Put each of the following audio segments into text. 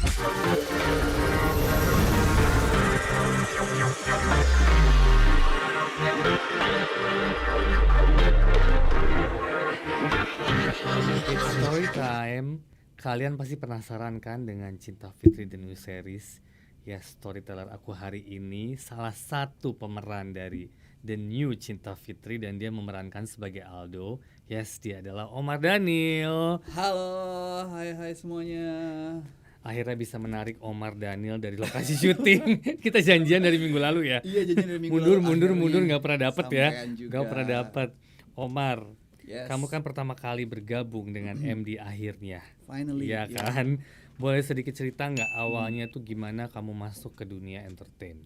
It's story time. Kalian pasti penasaran kan dengan Cinta Fitri The New Series? Ya, storyteller aku hari ini salah satu pemeran dari The New Cinta Fitri, dan dia memerankan sebagai Aldo. Yes, dia adalah Omar Daniel. Halo, hai semuanya. Akhirnya bisa menarik Omar Daniel dari lokasi syuting. Kita janjian dari minggu lalu ya. Iya, janjian dari minggu lalu. Mundur nggak pernah dapet ya. Juga. Nggak pernah dapet. Omar, yes. Kamu kan pertama kali bergabung dengan MD akhirnya. Finally. Iya kan? Boleh sedikit cerita nggak awalnya tuh gimana kamu masuk ke dunia entertain?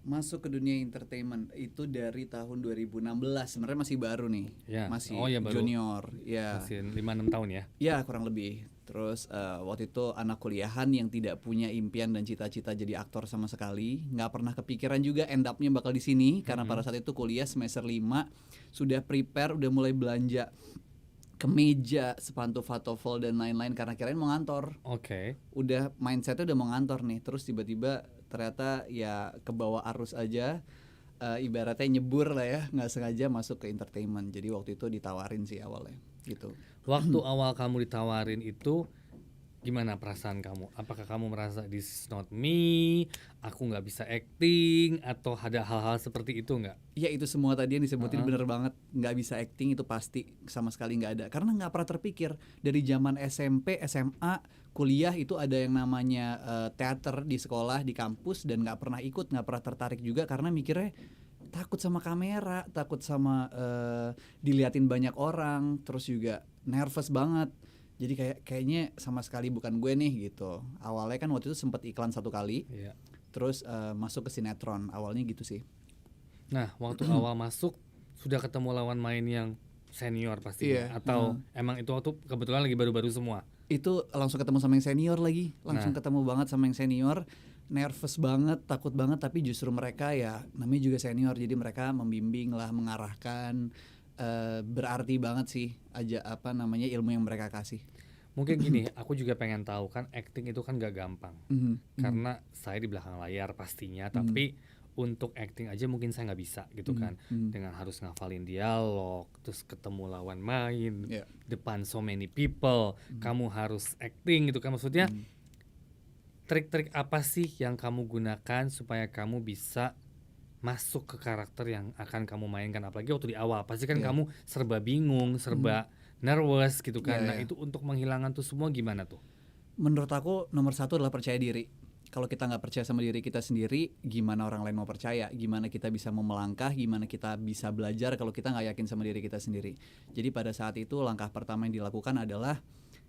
Masuk ke dunia entertainment itu dari tahun 2016. Sebenarnya masih baru nih. Ya. Masih baru. junior. Ya. Masih 5-6 tahun ya? Ya, kurang lebih. Terus waktu itu anak kuliahan yang tidak punya impian dan cita-cita jadi aktor sama sekali. Nggak pernah kepikiran juga end up-nya bakal di sini. Karena pada saat itu kuliah semester 5. Sudah prepare, udah mulai belanja kemeja, sepatu fatofel dan lain-lain karena kirain mau ngantor. Oke. Udah mindsetnya udah mau ngantor nih. Terus tiba-tiba ternyata ya kebawa arus aja. Ibaratnya nyebur lah ya, nggak sengaja masuk ke entertainment. Jadi waktu itu ditawarin sih awalnya gitu. Waktu awal kamu ditawarin itu gimana perasaan kamu? Apakah kamu merasa this is not me, aku nggak bisa acting, atau ada hal-hal seperti itu nggak? Ya itu semua tadi yang disebutin bener banget. Nggak bisa acting itu pasti sama sekali nggak ada. Karena nggak pernah terpikir dari zaman SMP, SMA, kuliah itu ada yang namanya teater di sekolah, di kampus, dan nggak pernah ikut, nggak pernah tertarik juga karena mikirnya takut sama kamera, takut sama diliatin banyak orang, terus juga nervous banget. Jadi kayaknya sama sekali bukan gue nih gitu. Awalnya kan waktu itu sempat iklan 1 kali, terus masuk ke sinetron. Awalnya gitu sih. Nah, waktu awal masuk sudah ketemu lawan main yang senior pastinya, atau emang itu waktu kebetulan lagi baru-baru semua? Itu langsung ketemu sama yang senior lagi, ketemu banget sama yang senior. Nervous banget, takut banget, tapi justru mereka ya namanya juga senior, jadi mereka membimbing lah, mengarahkan. Berarti banget sih aja ilmu yang mereka kasih. Mungkin gini, aku juga pengen tahu kan, acting itu kan gak gampang. Karena saya di belakang layar pastinya, tapi untuk acting aja mungkin saya nggak bisa gitu kan. Dengan harus ngafalin dialog, terus ketemu lawan main depan so many people, kamu harus acting gitu kan. Maksudnya trik-trik apa sih yang kamu gunakan supaya kamu bisa masuk ke karakter yang akan kamu mainkan? Apalagi waktu di awal pasti kan kamu serba bingung, serba nervous gitu kan. Nah itu untuk menghilangkan tuh semua gimana tuh? Menurut aku nomor 1 adalah percaya diri. Kalau kita nggak percaya sama diri kita sendiri, gimana orang lain mau percaya? Gimana kita bisa mau melangkah? Gimana kita bisa belajar kalau kita nggak yakin sama diri kita sendiri? Jadi pada saat itu langkah pertama yang dilakukan adalah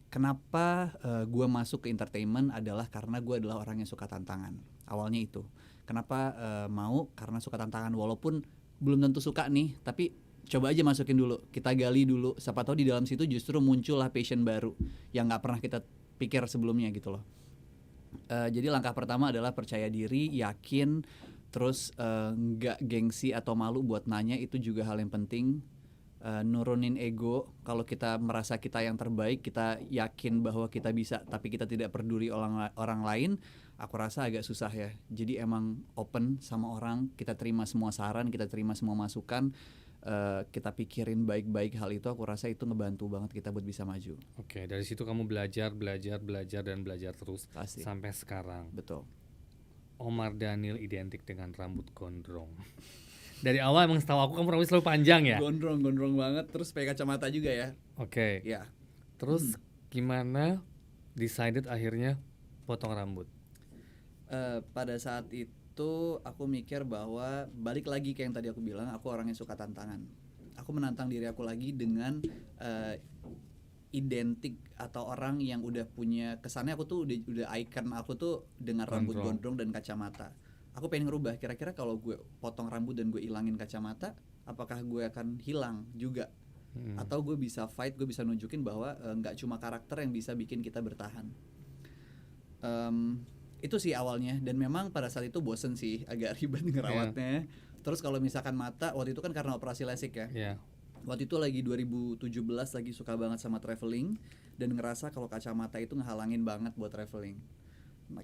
kenapa gue masuk ke entertainment adalah karena gue adalah orang yang suka tantangan. Awalnya itu. Kenapa mau? Karena suka tantangan. Walaupun belum tentu suka nih, tapi coba aja masukin dulu. Kita gali dulu. Siapa tahu di dalam situ justru muncullah passion baru yang nggak pernah kita pikir sebelumnya gitu loh. Jadi langkah pertama adalah percaya diri, yakin, terus nggak gengsi atau malu buat nanya, itu juga hal yang penting. Nurunin ego. Kalau kita merasa kita yang terbaik, kita yakin bahwa kita bisa, tapi kita tidak peduli orang lain, aku rasa agak susah ya. Jadi emang open sama orang, kita terima semua saran, kita terima semua masukan, kita pikirin baik-baik hal itu. Aku rasa itu ngebantu banget kita buat bisa maju. Oke, dari situ kamu belajar dan belajar terus. Pasti. Sampai sekarang. Betul. Omar Daniel identik dengan rambut gondrong. Dari awal emang setahu aku kamu rambut selalu panjang ya? Gondrong banget, terus pakai kacamata juga ya. Oke. Ya. Terus gimana decided akhirnya potong rambut? Pada saat itu aku mikir bahwa balik lagi kayak yang tadi aku bilang, aku orang yang suka tantangan. Aku menantang diri aku lagi dengan identik atau orang yang udah punya kesannya aku tuh udah icon aku tuh dengan rambut gondrong dan kacamata. Aku pengen ngerubah, kira-kira kalau gue potong rambut dan gue ilangin kacamata, apakah gue akan hilang juga? Atau gue bisa fight, gue bisa nunjukin bahwa gak cuma karakter yang bisa bikin kita bertahan. Itu sih awalnya, dan memang pada saat itu bosen sih, agak ribet ngerawatnya. Terus kalau misalkan mata, waktu itu kan karena operasi LASIK ya. Waktu itu lagi 2017, lagi suka banget sama traveling, dan ngerasa kalau kacamata itu ngehalangin banget buat traveling.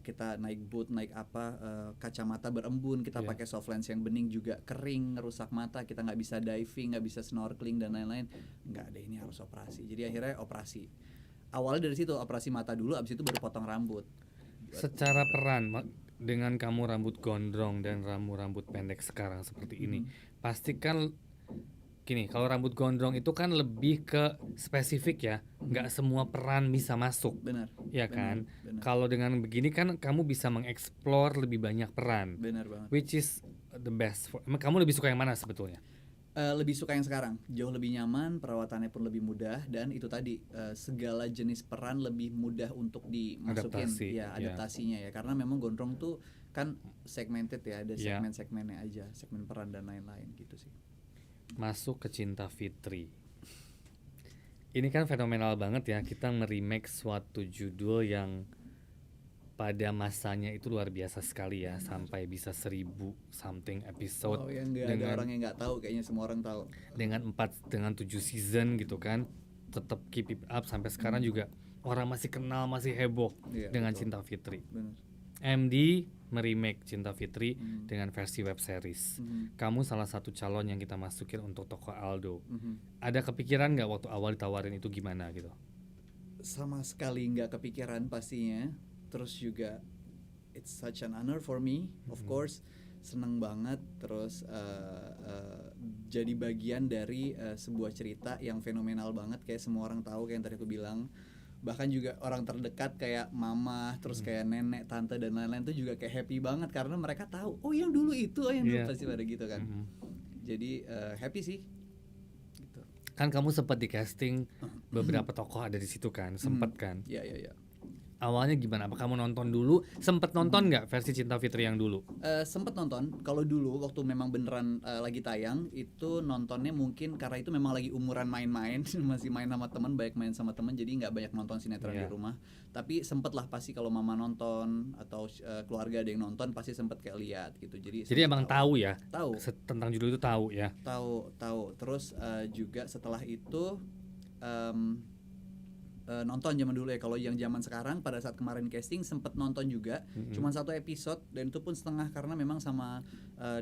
kita naik boot, naik kacamata berembun, kita pakai soft lens yang bening juga kering, ngerusak mata, kita nggak bisa diving, nggak bisa snorkeling dan lain-lain. Nggak deh, ini harus operasi. Jadi akhirnya operasi. Awalnya dari situ, operasi mata dulu, abis itu baru potong rambut. Secara peran dengan kamu rambut gondrong dan rambut pendek sekarang seperti ini, pasti kan gini, kalau rambut gondrong itu kan lebih ke spesifik ya, nggak semua peran bisa masuk. Benar. Ya kan? Benar. Kalau dengan begini kan kamu bisa mengeksplor lebih banyak peran. Benar banget. Which is the best. Kamu lebih suka yang mana sebetulnya? Lebih suka yang sekarang, jauh lebih nyaman, perawatannya pun lebih mudah, dan itu tadi segala jenis peran lebih mudah untuk dimasukin, adaptasinya ya, karena memang gondrong tuh kan segmented ya, ada segmen-segmennya aja, segmen peran dan lain-lain gitu sih. Masuk ke Cinta Fitri. Ini kan fenomenal banget ya, kita nge-remake suatu judul yang pada masanya itu luar biasa sekali ya, sampai bisa 1000 something episode. Ada orang yang nggak tahu, kayaknya semua orang tahu. Dengan 7 season gitu kan, tetap keep it up sampai sekarang juga orang masih kenal, masih heboh dengan betul. Cinta Fitri. Bener. MD meremake Cinta Fitri dengan versi web series. Kamu salah satu calon yang kita masukin untuk tokoh Aldo. Ada kepikiran nggak waktu awal ditawarin itu gimana gitu? Sama sekali nggak kepikiran pastinya. Terus juga it's such an honor for me, of course, seneng banget. Terus jadi bagian dari sebuah cerita yang fenomenal banget, kayak semua orang tahu, kayak yang tadi aku bilang. Bahkan juga orang terdekat kayak mama, terus kayak nenek, tante dan lain-lain tuh juga kayak happy banget karena mereka tahu, oh yang dulu itu, yang dulu pasti pada gitu kan. Jadi happy sih. Gitu. Kan kamu sempat di casting beberapa tokoh ada di situ kan, sempat kan? Iya. Awalnya gimana? Apa kamu nonton dulu? Sempet nonton nggak versi Cinta Fitri yang dulu? Sempet nonton. Kalau dulu waktu memang beneran lagi tayang, itu nontonnya mungkin karena itu memang lagi umuran main-main, masih main sama teman, banyak main sama teman, jadi nggak banyak nonton sinetron di rumah. Tapi sempet lah pasti kalau mama nonton atau keluarga ada yang nonton pasti sempet kayak lihat gitu. Jadi emang tahu ya? Tahu. Tentang judul itu tahu ya? Tahu. Terus juga setelah itu nonton zaman dulu ya. Kalau yang zaman sekarang pada saat kemarin casting sempet nonton juga, cuma 1 episode dan itu pun setengah karena memang sama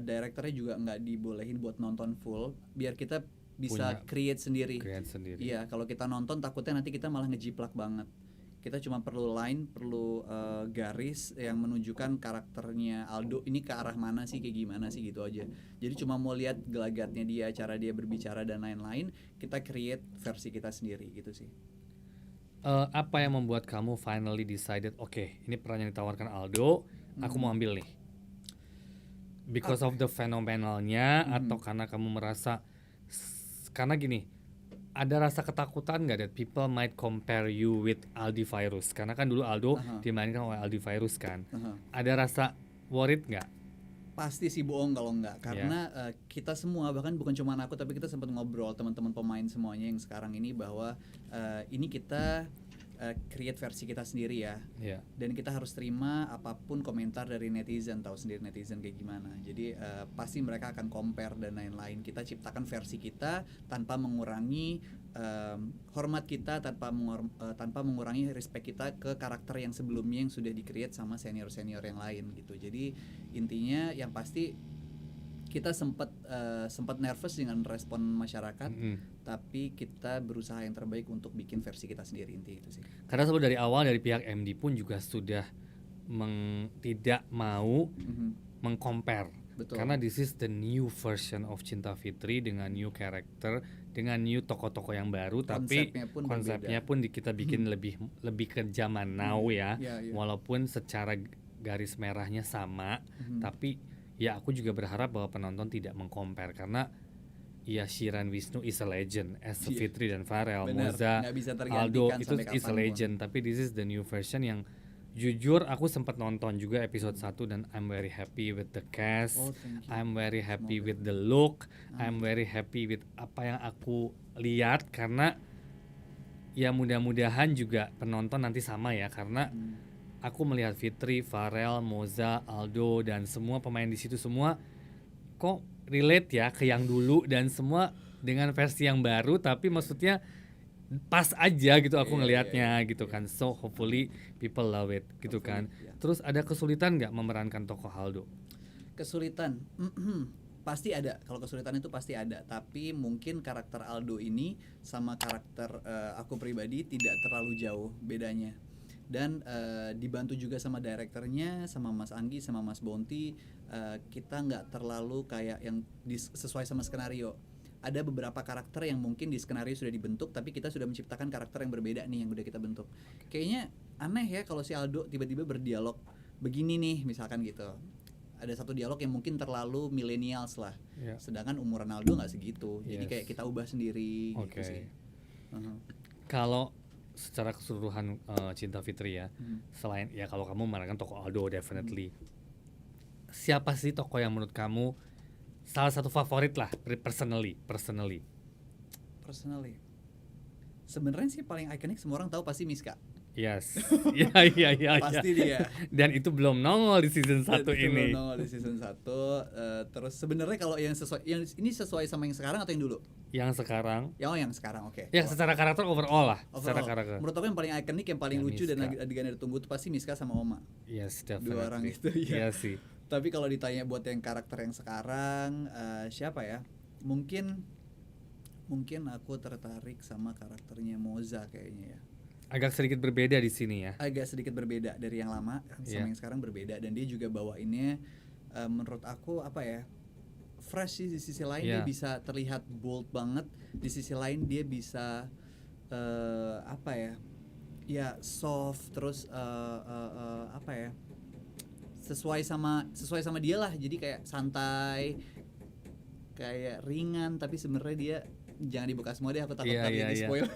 direkturnya juga nggak dibolehin buat nonton full, biar kita bisa create sendiri. Iya, kalau kita nonton takutnya nanti kita malah ngejiplak banget. Kita cuma perlu line, perlu garis yang menunjukkan karakternya Aldo ini ke arah mana sih, kayak gimana sih gitu aja. Jadi cuma mau lihat gelagatnya dia, cara dia berbicara dan lain-lain, kita create versi kita sendiri gitu sih. Apa yang membuat kamu finally decided, oke, ini peran yang ditawarkan Aldo, aku mau ambil nih? Because of the fenomenalnya atau karena kamu merasa, karena gini, ada rasa ketakutan nggak that people might compare you with Aldi Virus? Karena kan dulu Aldo dimainkan oleh Aldi Virus kan. Ada rasa worried nggak? Pasti sih bohong kalau enggak, karena kita semua, bahkan bukan cuma aku tapi kita sempat ngobrol teman-teman pemain semuanya yang sekarang ini bahwa ini kita create versi kita sendiri ya. Dan kita harus terima apapun komentar dari netizen, tahu sendiri netizen kayak gimana. Jadi pasti mereka akan compare dan lain-lain. Kita ciptakan versi kita tanpa mengurangi hormat kita, tanpa mengurangi respect kita ke karakter yang sebelumnya yang sudah di-create sama senior-senior yang lain gitu. Jadi intinya yang pasti kita sempat nervous dengan respon masyarakat, tapi kita berusaha yang terbaik untuk bikin versi kita sendiri, inti itu sih. Karena selalu dari awal dari pihak MD pun juga sudah tidak mau meng-compare. Betul. Karena this is the new version of Cinta Fitri dengan new character, dengan new tokoh-tokoh yang baru, tapi konsepnya pun kita bikin lebih ke zaman now ya. Walaupun secara garis merahnya sama, tapi ya aku juga berharap bahwa penonton tidak meng-compare karena ya Shiran Wisnu is a legend as Fitri dan Farel, Moza, Aldo itu is a legend, tapi this is the new version yang jujur aku sempat nonton juga episode 1 dan I'm very happy with the cast, I'm very happy with the look, I'm very happy with apa yang aku lihat karena ya mudah-mudahan juga penonton nanti sama ya karena aku melihat Fitri, Farel, Moza, Aldo dan semua pemain di situ semua kok relate ya ke yang dulu dan semua dengan versi yang baru, tapi maksudnya pas aja gitu aku Iya, ngelihatnya iya, gitu iya. kan. So hopefully people love it gitu kan. Hopefully, ya. Terus ada kesulitan nggak memerankan tokoh Aldo? Kesulitan, pasti ada. Kalau kesulitan itu pasti ada. Tapi mungkin karakter Aldo ini sama karakter aku pribadi tidak terlalu jauh bedanya. Dan dibantu juga sama direkturnya, sama Mas Anggi, sama Mas Bonti. Kita nggak terlalu kayak yang sesuai sama skenario. Ada beberapa karakter yang mungkin di skenario sudah dibentuk, tapi kita sudah menciptakan karakter yang berbeda nih yang udah kita bentuk. Kayaknya aneh ya kalau si Aldo tiba-tiba berdialog begini nih, misalkan gitu. Ada satu dialog yang mungkin terlalu millennials lah, Ya. sedangkan umuran Aldo nggak segitu. Jadi Yes. kayak kita ubah sendiri Oke. gitu sih. Kalau secara keseluruhan Cinta Fitri ya, selain ya kalau kamu memerankan tokoh Aldo definitely. Siapa sih tokoh yang menurut kamu salah satu favorit lah personally? Personally, sebenarnya sih paling ikonik semua orang tahu pasti Miska. Yes. Iya iya iya. Pasti dia. Dan itu belum nongol di season 1 ini. Nongol di season 1. Terus sebenarnya kalau yang ini sesuai sama yang sekarang atau yang dulu? Yang sekarang Yang sekarang, oke. ya secara karakter overall lah. Secara Overall, karakter. menurut aku yang paling ikonik, yang paling Ya, lucu dan Miska. adegan yang ditunggu itu pasti Miska sama Oma. Yes, definitely. Dua orang itu ya. Iya sih. Tapi kalau ditanya buat yang karakter yang sekarang, siapa ya? Mungkin aku tertarik sama karakternya Moza kayaknya ya. Agak sedikit berbeda di sini ya. Agak sedikit berbeda dari yang lama sama yang sekarang berbeda, dan dia juga bawainnya menurut aku apa ya? Fresh sih. Di sisi lain dia bisa terlihat bold banget, di sisi lain dia bisa apa ya? Ya soft, terus apa ya? Sesuai sama dia lah. Jadi kayak santai, kayak ringan, tapi sebenarnya dia jangan dibuka semua deh, aku takut di spoil.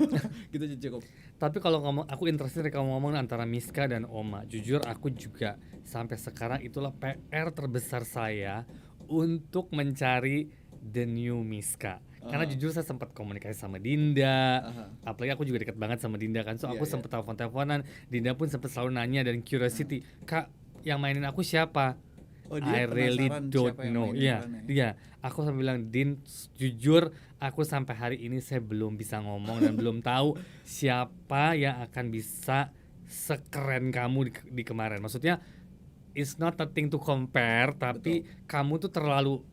Gitu cukup. Tapi kalau aku interested kamu ngomong antara Miska dan Oma. Jujur aku juga sampai sekarang itulah PR terbesar saya untuk mencari the new Miska. Karena jujur saya sempat komunikasi sama Dinda. Apalagi aku juga dekat banget sama Dinda kan. So aku sempat telepon-teleponan. Dinda pun sempat selalu nanya dan curiosity, "Kak, yang mainin aku siapa?" I really don't know. Iya. Aku sampai bilang, "Din, jujur aku sampai hari ini saya belum bisa ngomong dan belum tahu siapa yang akan bisa sekeren kamu di kemarin." Maksudnya it's not a thing to compare, tapi kamu tuh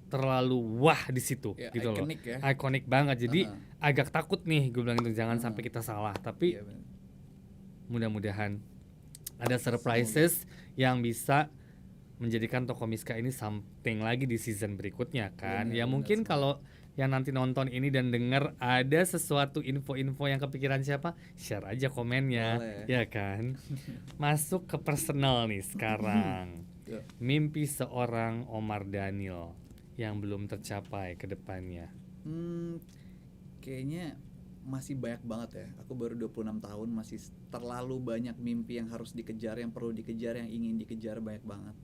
terlalu wah di situ gitu loh. Iconic banget. Jadi agak takut nih gue bilang itu, jangan sampai kita salah. Tapi mudah-mudahan ada surprises yang bisa menjadikan tokoh Miska ini something lagi di season berikutnya kan. Ya mungkin kalau yang nanti nonton ini dan denger ada sesuatu info-info yang kepikiran siapa, share aja komennya. Ya kan. Masuk ke personal nih sekarang. Mimpi seorang Omar Daniel yang belum tercapai ke depannya. Kayaknya masih banyak banget ya. Aku baru 26 tahun, masih terlalu banyak mimpi yang harus dikejar, yang perlu dikejar, yang ingin dikejar, banyak banget.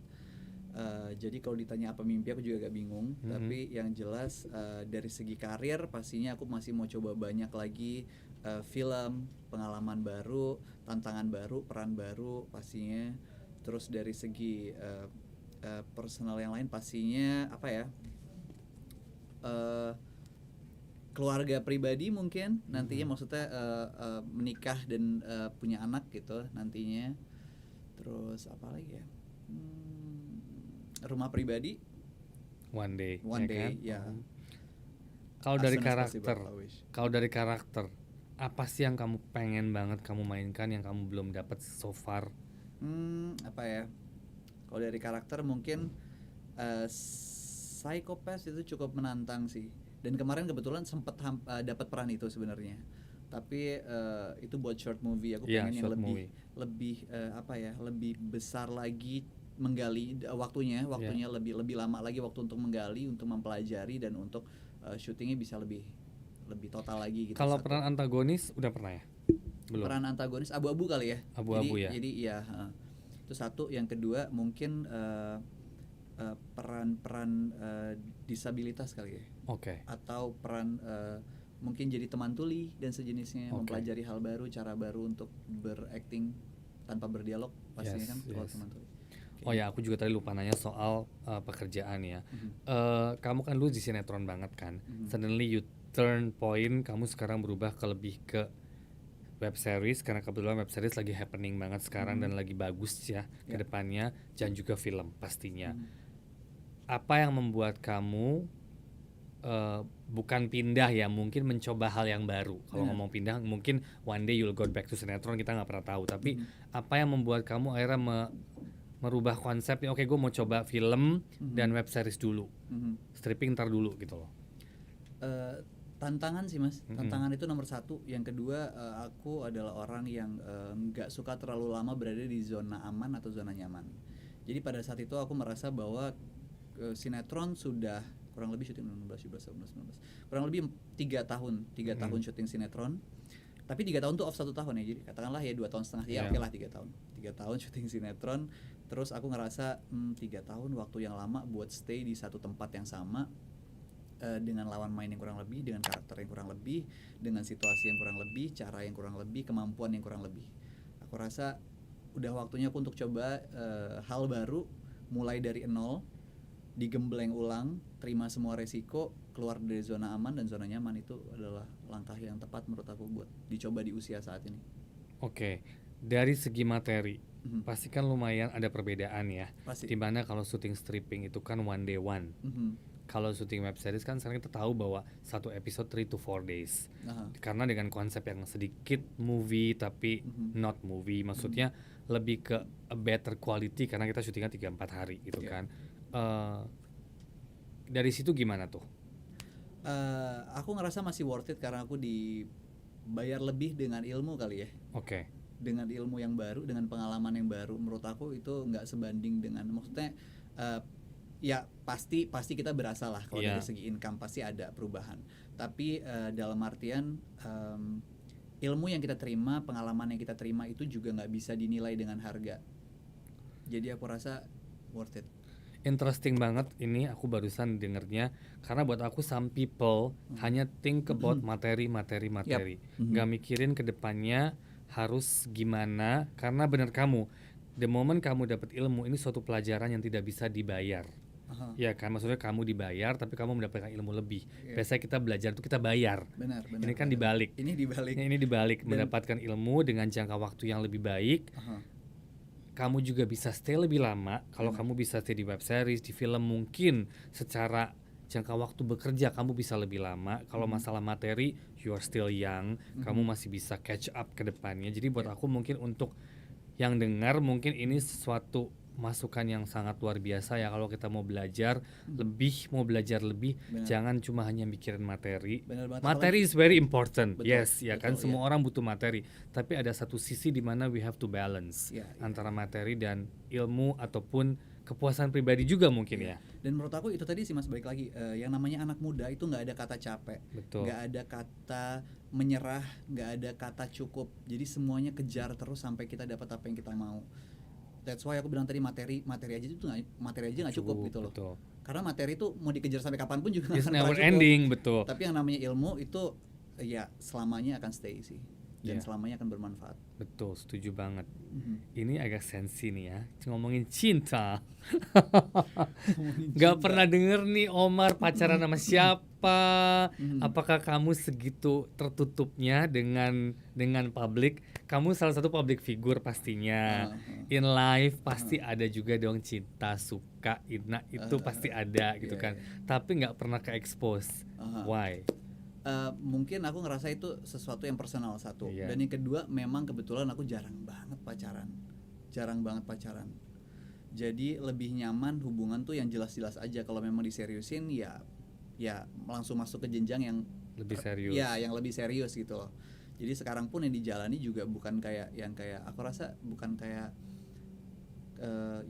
Jadi kalau ditanya apa mimpi, aku juga agak bingung. Tapi yang jelas dari segi karir pastinya aku masih mau coba banyak lagi film, pengalaman baru, tantangan baru, peran baru pastinya. Terus dari segi personal yang lain pastinya apa ya, keluarga pribadi mungkin nantinya, maksudnya menikah dan punya anak gitu nantinya. Terus apa lagi ya, rumah pribadi one day ya. Kalau dari karakter apa sih yang kamu pengen banget kamu mainkan yang kamu belum dapat so far? Apa ya, kalau dari karakter mungkin Psychopath itu cukup menantang sih, dan kemarin kebetulan sempat dapat peran itu sebenarnya, tapi itu buat short movie. Aku pengen yang lebih apa ya, lebih besar lagi, menggali waktunya lebih lama lagi waktu untuk menggali, untuk mempelajari, dan untuk syutingnya bisa lebih total lagi gitu. Kalau peran antagonis udah pernah ya? Belum. Peran antagonis abu-abu kali ya. Jadi ya itu satu. Yang kedua mungkin peran disabilitas kali ya. Atau peran mungkin jadi teman tuli dan sejenisnya, mempelajari hal baru, cara baru untuk berakting tanpa berdialog pastinya kan kalau teman tuli. Oh ya, aku juga tadi lupa nanya soal pekerjaan ya. Kamu kan dulu di sinetron banget kan. Suddenly you turn point, kamu sekarang berubah ke lebih ke web series, karena kebetulan web series lagi happening banget sekarang dan lagi bagus ya ke depannya, dan juga film pastinya. Apa yang membuat kamu bukan pindah ya, mungkin mencoba hal yang baru. Kalau ngomong pindah, mungkin one day you'll go back to sinetron, kita nggak pernah tahu. Tapi apa yang membuat kamu akhirnya merubah konsepnya? Oke, gue mau coba film dan web series dulu, stripping ntar dulu gitu loh. Tantangan sih mas, tantangan itu nomor satu. Yang kedua, aku adalah orang yang nggak suka terlalu lama berada di zona aman atau zona nyaman. Jadi pada saat itu aku merasa bahwa sinetron sudah kurang lebih syuting 16, 17, 18, 19 kurang lebih 3 tahun syuting sinetron. Tapi 3 tahun tuh off 1 tahun ya, jadi katakanlah ya 2 tahun setengah, ya oke lah 3 tahun syuting sinetron. Terus aku ngerasa 3 tahun waktu yang lama buat stay di satu tempat yang sama, dengan lawan main yang kurang lebih, dengan karakter yang kurang lebih, dengan situasi yang kurang lebih, cara yang kurang lebih, kemampuan yang kurang lebih. Aku rasa udah waktunya aku untuk coba hal baru, mulai dari nol, digembleng ulang, terima semua resiko, keluar dari zona aman dan zona nyaman. Itu adalah langkah yang tepat menurut aku buat dicoba di usia saat ini. Oke, dari segi materi pasti kan lumayan ada perbedaan ya. Pasti. Dimana kalau syuting stripping itu kan one day one. Kalau syuting web series kan sekarang kita tahu bahwa satu episode 3 to 4 days. Karena dengan konsep yang sedikit movie tapi not movie, maksudnya lebih ke a better quality karena kita syutingnya 3-4 hari gitu kan. Dari situ gimana tuh? Aku ngerasa masih worth it karena aku dibayar lebih dengan ilmu kali ya. Oke. Dengan ilmu yang baru, dengan pengalaman yang baru, menurut aku itu nggak sebanding dengan, maksudnya ya pasti kita berasa lah kalau dari segi income pasti ada perubahan. Tapi dalam artian ilmu yang kita terima, pengalaman yang kita terima itu juga nggak bisa dinilai dengan harga. Jadi aku rasa worth it. Interesting banget ini, aku barusan dengernya, karena buat aku some people hanya think about materi. Nggak mikirin ke depannya harus gimana, karena benar kamu, the moment kamu dapat ilmu, ini suatu pelajaran yang tidak bisa dibayar. Ya kan, maksudnya kamu dibayar tapi kamu mendapatkan ilmu lebih. Biasanya kita belajar itu kita bayar. Benar. Ini kan dibalik. Ini dibalik, mendapatkan ilmu dengan jangka waktu yang lebih baik. Kamu juga bisa stay lebih lama. Kalau kamu bisa stay di web series, di film, mungkin secara jangka waktu bekerja kamu bisa lebih lama. Kalau masalah materi, you are still young, kamu masih bisa catch up ke depannya. Jadi buat aku mungkin untuk yang dengar, mungkin ini sesuatu masukan yang sangat luar biasa ya. Kalau kita mau belajar lebih, jangan cuma hanya mikirin materi. Materi is very important. Kan semua orang butuh materi, tapi ada satu sisi di mana we have to balance antara materi dan ilmu ataupun kepuasan pribadi juga mungkin ya. Dan menurut aku itu tadi sih mas, balik lagi, yang namanya anak muda itu nggak ada kata capek, nggak ada kata menyerah, nggak ada kata cukup. Jadi semuanya kejar terus sampai kita dapat apa yang kita mau. That's why aku bilang tadi materi aja itu nggak cukup gitu loh. Betul. Karena materi itu mau dikejar sampai kapanpun juga nggak akan never cukup. Ending, betul. Tapi yang namanya ilmu itu ya selamanya akan stay sih, dan selamanya akan bermanfaat. Betul, setuju banget. Ini agak sensi nih ya, ngomongin cinta. Gak pernah denger nih Omar pacaran sama siapa. Apakah kamu segitu tertutupnya dengan publik? Kamu salah satu public figure pastinya. In life pasti ada juga dong cinta, suka, itu pasti ada gitu kan. Tapi gak pernah ke-expose. Why? Mungkin aku ngerasa itu sesuatu yang personal satu. Dan yang kedua, memang kebetulan aku jarang banget pacaran. Jadi lebih nyaman hubungan tuh yang jelas-jelas aja. Kalau memang diseriusin ya langsung masuk ke jenjang yang lebih serius. Yang lebih serius gitu loh. Jadi sekarang pun yang dijalani juga bukan kayak aku rasa bukan kayak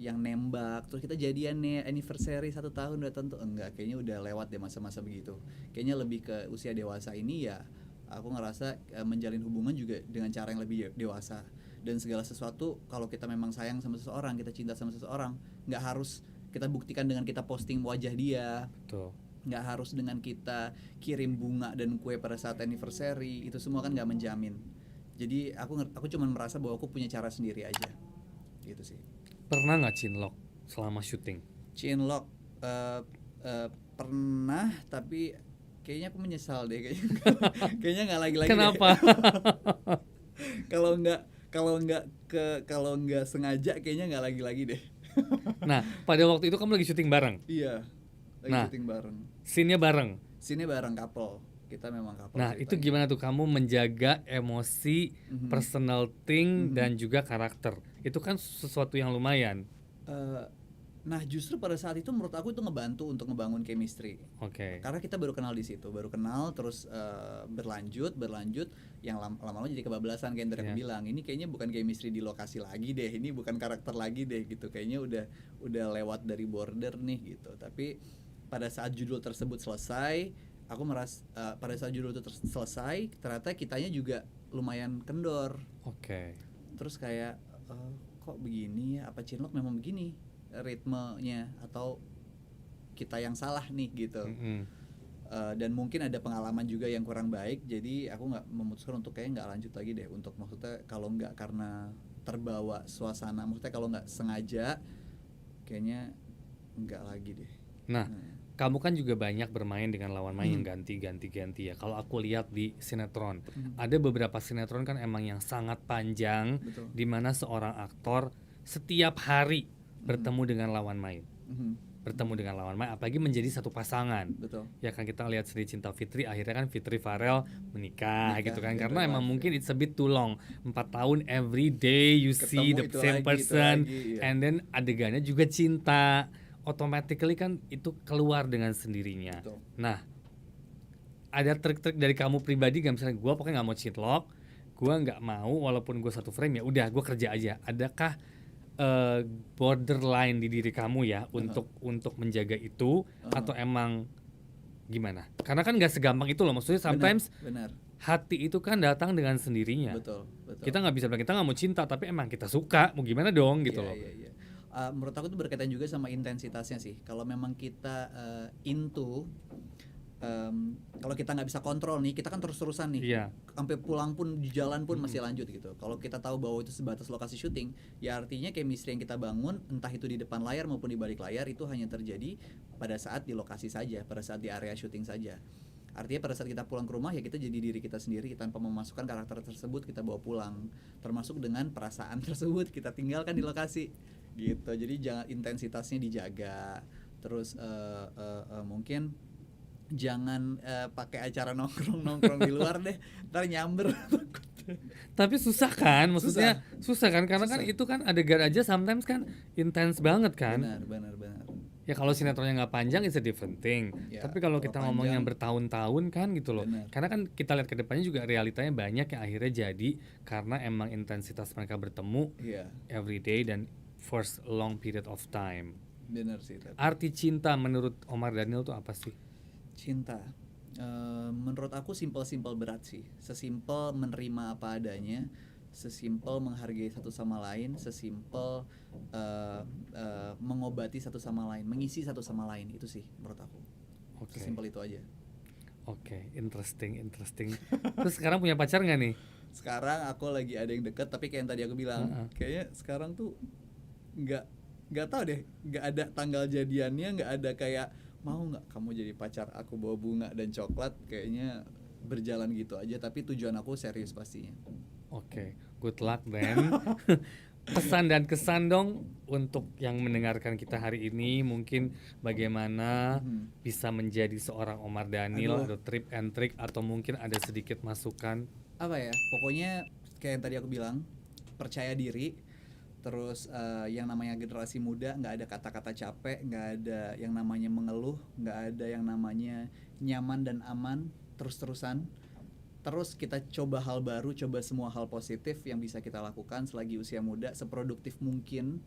yang nembak terus kita jadian nih anniversary 1 tahun 2 tahun tuh enggak, kayaknya udah lewat deh masa-masa begitu. Kayaknya lebih ke usia dewasa ini ya aku ngerasa menjalin hubungan juga dengan cara yang lebih dewasa. Dan segala sesuatu kalau kita memang sayang sama seseorang, kita cinta sama seseorang, nggak harus kita buktikan dengan kita posting wajah dia. Betul. Nggak harus dengan kita kirim bunga dan kue pada saat anniversary, itu semua kan nggak menjamin. Jadi aku cuma merasa bahwa aku punya cara sendiri aja, gitu sih. Pernah nggak chinlock selama syuting? Chinlock pernah, tapi kayaknya aku menyesal deh kayaknya nggak lagi. Kenapa? Kalau nggak sengaja kayaknya nggak lagi deh. Nah, pada waktu itu kamu lagi syuting bareng. Iya, lagi Nah, syuting bareng. scene-nya bareng. Sini bareng couple. Kita memang couple Nah, itu ceritanya. gimana tuh kamu menjaga emosi, personal thing dan juga karakter. Itu kan sesuatu yang lumayan. Nah justru pada saat itu menurut aku itu ngebantu untuk ngebangun chemistry. Oke. Karena kita baru kenal di situ, baru kenal terus berlanjut, yang lama-lama jadi kebablasan kayak yang tadi aku bilang. Ini kayaknya bukan chemistry di lokasi lagi deh, ini bukan karakter lagi deh gitu. Kayaknya udah lewat dari border nih gitu. Tapi pada saat judul tersebut selesai, aku merasa pada saat judul itu selesai, ternyata kitanya juga lumayan kendor. Oke. Terus kayak kok begini ya? Apa Chinlock memang begini ritmenya atau kita yang salah nih gitu. Dan mungkin ada pengalaman juga yang kurang baik, jadi aku nggak memutuskan untuk kayak nggak lanjut lagi deh, untuk maksudnya kalau nggak karena terbawa suasana, maksudnya kalau nggak sengaja kayaknya nggak lagi deh. Nah, kamu kan juga banyak bermain dengan lawan main yang ganti ya. Kalau aku lihat di sinetron, ada beberapa sinetron kan emang yang sangat panjang, di mana seorang aktor setiap hari bertemu dengan lawan main. Bertemu dengan lawan main, apalagi menjadi satu pasangan. Betul. Ya kan kita lihat Sri Cinta Fitri, akhirnya kan Fitri Farel menikah gitu kan. Karena emang mungkin it's a bit too long. 4 tahun every day you see the same person, and then adegannya juga cinta. Automatically kan itu keluar dengan sendirinya. Betul. Nah, ada trik-trik dari kamu pribadi gak? Misalnya gue pokoknya gak mau cheatlock, gue gak mau walaupun gue satu frame, ya udah gue kerja aja. Adakah borderline di diri kamu ya untuk menjaga itu, atau emang gimana? Karena kan gak segampang itu loh, maksudnya sometimes benar. hati itu kan datang dengan sendirinya. Betul. Kita gak bisa bilang kita gak mau cinta, tapi emang kita suka, mau gimana dong gitu loh. Iya. Menurut aku itu berkaitan juga sama intensitasnya sih. Kalau memang kita kalau kita nggak bisa kontrol nih, kita kan terus-terusan nih. Iya. Sampai pulang pun di jalan pun masih lanjut gitu. Kalau kita tahu bahwa itu sebatas lokasi syuting, ya artinya chemistry yang kita bangun, entah itu di depan layar maupun di balik layar, itu hanya terjadi pada saat di lokasi saja, pada saat di area syuting saja. Artinya pada saat kita pulang ke rumah, ya kita jadi diri kita sendiri tanpa memasukkan karakter tersebut kita bawa pulang, termasuk dengan perasaan tersebut kita tinggalkan di lokasi gitu. Jadi jangan, intensitasnya dijaga. Terus mungkin jangan pakai acara nongkrong di luar deh, ntar nyamber. Tapi susah kan, maksudnya susah kan, karena kan itu kan adegan aja sometimes kan intens banget kan. Benar. Ya kalau sinetronnya nggak panjang it's a different thing. Ya, tapi kalau kita ngomong yang bertahun-tahun kan gitu loh. Benar. Karena kan kita lihat ke depannya juga realitanya banyak yang akhirnya jadi karena emang intensitas mereka bertemu every day dan for a long period of time. Benar sih. Arti cinta menurut Omar Daniel tuh apa sih? Cinta, menurut aku simpel berat sih. Sesimpel menerima apa adanya, sesimpel menghargai satu sama lain, sesimpel mengobati satu sama lain, mengisi satu sama lain, itu sih menurut aku. Sesimpel itu aja. Oke, interesting. Terus sekarang punya pacar nggak nih? Sekarang aku lagi ada yang deket, tapi kayak yang tadi aku bilang, kayaknya sekarang tuh nggak tahu deh, nggak ada tanggal jadiannya, nggak ada kayak mau nggak kamu jadi pacar aku bawa bunga dan coklat, kayaknya berjalan gitu aja. Tapi tujuan aku serius pastinya. Oke, good luck then. Pesan dan kesan dong untuk yang mendengarkan kita hari ini, mungkin bagaimana bisa menjadi seorang Omar Daniel, atau trip and trick, atau mungkin ada sedikit masukan. Apa ya, pokoknya kayak yang tadi aku bilang, percaya diri. Terus yang namanya generasi muda nggak ada kata-kata capek, nggak ada yang namanya mengeluh, nggak ada yang namanya nyaman dan aman, terus-terusan. Terus kita coba hal baru, coba semua hal positif yang bisa kita lakukan selagi usia muda, seproduktif mungkin,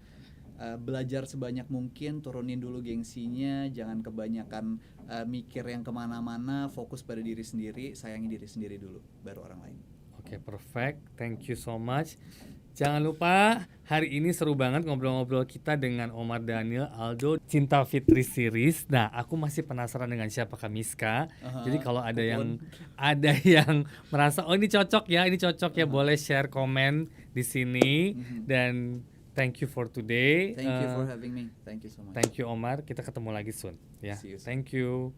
belajar sebanyak mungkin, turunin dulu gengsinya, jangan kebanyakan mikir yang kemana-mana, fokus pada diri sendiri, sayangi diri sendiri dulu, baru orang lain. Oke, perfect, thank you so much. Jangan lupa, hari ini seru banget ngobrol-ngobrol kita dengan Omar Daniel, Aldo, Cinta Fitri series. Nah, aku masih penasaran dengan siapakah Miska. Jadi kalau ada yang merasa ini cocok ya, boleh share komen di sini. Dan thank you for today. Thank you for having me. Thank you so much. Thank you Omar. Kita ketemu lagi soon. Ya. See you soon. Thank you.